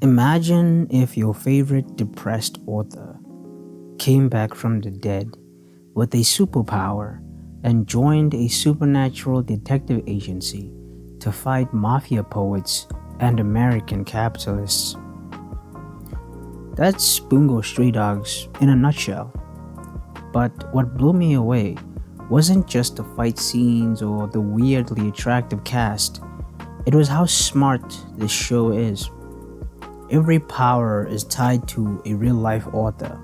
Imagine if your favorite depressed author came back from the dead with a superpower and joined a supernatural detective agency to fight mafia poets and American capitalists. That's Bungou Stray Dogs in a nutshell. But what blew me away wasn't just the fight scenes or the weirdly attractive cast, it was how smart this show is. Every power is tied to a real life author.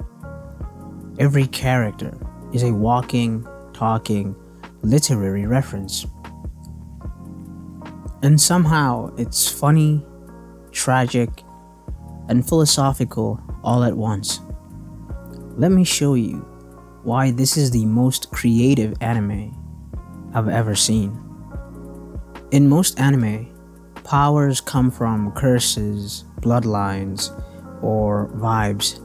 Every character is a walking, talking, literary reference. And somehow it's funny, tragic, and philosophical all at once. Let me show you why this is the most creative anime I've ever seen. In most anime, powers come from curses, bloodlines, or vibes,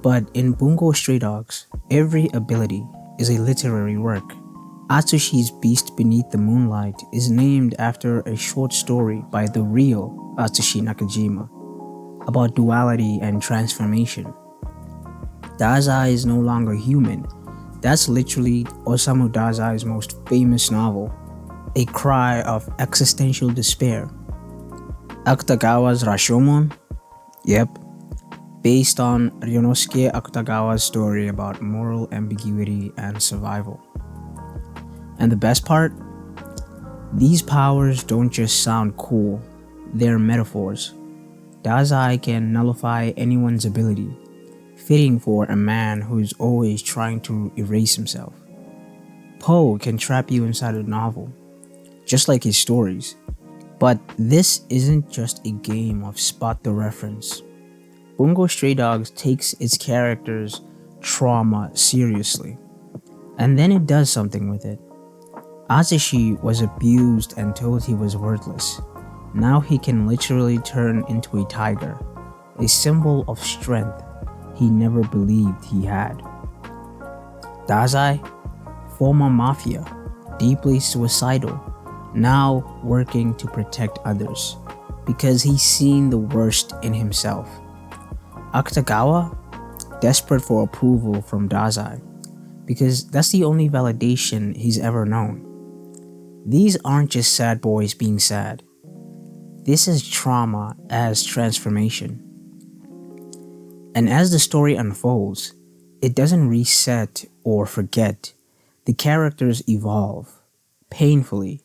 but in Bungou Stray Dogs, every ability is a literary work. Atsushi's Beast Beneath the Moonlight is named after a short story by the real Atsushi Nakajima about duality and transformation. Dazai is no longer human. That's literally Osamu Dazai's most famous novel, a cry of existential despair. Akutagawa's Rashomon? Yep, based on Ryonosuke Akutagawa's story about moral ambiguity and survival. And the best part? These powers don't just sound cool, they're metaphors. Dazai can nullify anyone's ability, fitting for a man who's always trying to erase himself. Poe can trap you inside a novel, just like his stories. But this isn't just a game of spot the reference. Bungou Stray Dogs takes its characters' trauma seriously, and then it does something with it. Atsushi was abused and told he was worthless. Now he can literally turn into a tiger, a symbol of strength he never believed he had. Dazai, former mafia, deeply suicidal, now working to protect others because he's seen the worst in himself. Akutagawa, desperate for approval from Dazai because that's the only validation he's ever known. These aren't just sad boys being sad. This is trauma as transformation. And as the story unfolds, it doesn't reset or forget. The characters evolve, painfully,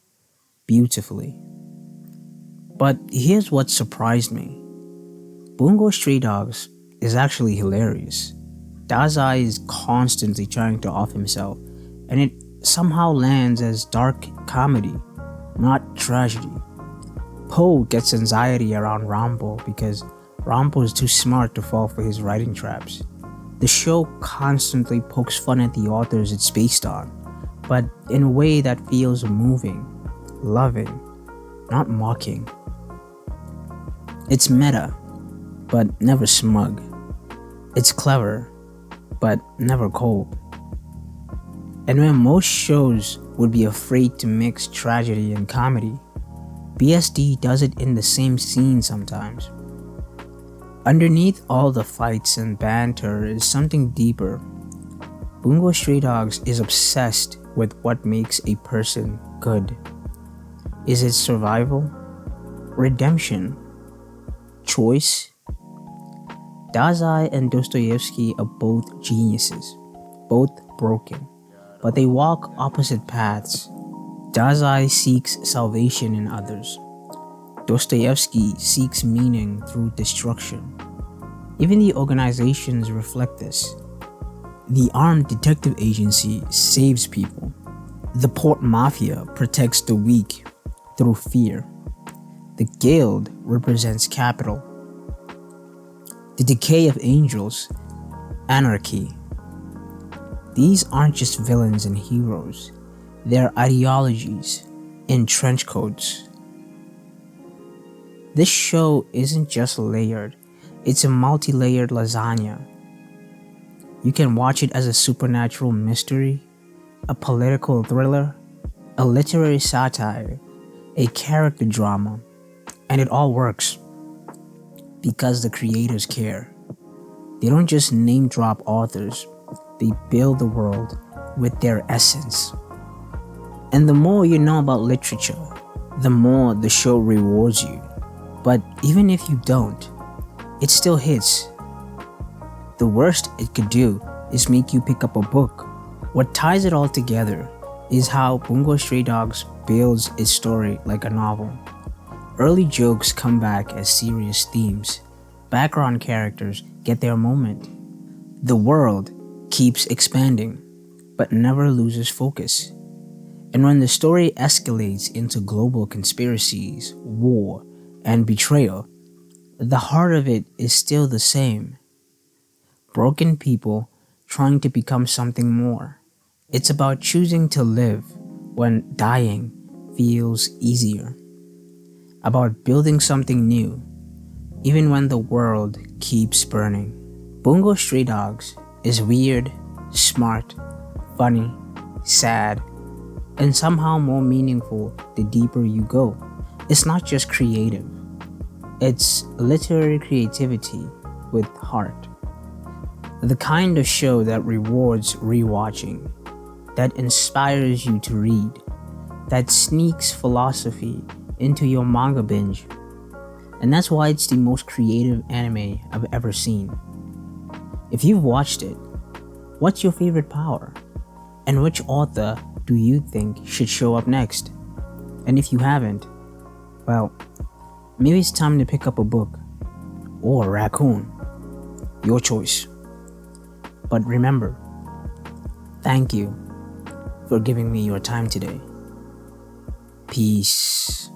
beautifully. But here's what surprised me. Bungou Stray Dogs is actually hilarious. Dazai is constantly trying to off himself, and it somehow lands as dark comedy, not tragedy. Poe gets anxiety around Rambo because Rambo is too smart to fall for his writing traps. The show constantly pokes fun at the authors it's based on, but in a way that feels moving, loving, not mocking. It's meta, but never smug. It's clever, but never cold. And when most shows would be afraid to mix tragedy and comedy, BSD does it in the same scene sometimes. Underneath all the fights and banter is something deeper. Bungou Stray Dogs is obsessed with what makes a person good. Is it survival? Redemption? Choice? Dazai and Dostoevsky are both geniuses, both broken, but they walk opposite paths. Dazai seeks salvation in others. Dostoevsky seeks meaning through destruction. Even the organizations reflect this. The armed detective agency saves people. The port mafia protects the weak through fear. The guild represents capital. The decay of angels, anarchy. These aren't just villains and heroes. They're ideologies in trench coats. This show isn't just layered, it's a multi-layered lasagna. You can watch it as a supernatural mystery, a political thriller, a literary satire, a character drama, and it all works. Because the creators care. They don't just name drop authors, they build the world with their essence. And the more you know about literature, the more the show rewards you. But even if you don't, it still hits. The worst it could do is make you pick up a book. What ties it all together is how Bungou Stray Dogs builds its story like a novel. Early jokes come back as serious themes. Background characters get their moment. The world keeps expanding, but never loses focus. And when the story escalates into global conspiracies, war, and betrayal, the heart of it is still the same. Broken people trying to become something more. It's about choosing to live when dying feels easier. About building something new, even when the world keeps burning. Bungou Stray Dogs is weird, smart, funny, sad, and somehow more meaningful the deeper you go. It's not just creative, it's literary creativity with heart. The kind of show that rewards rewatching, that inspires you to read, that sneaks philosophy into your manga binge. And that's why it's the most creative anime I've ever seen. If you've watched it, what's your favorite power? And which author do you think should show up next? And if you haven't, well, maybe it's time to pick up a book or a raccoon. Your choice. But remember, thank you for giving me your time today. Peace.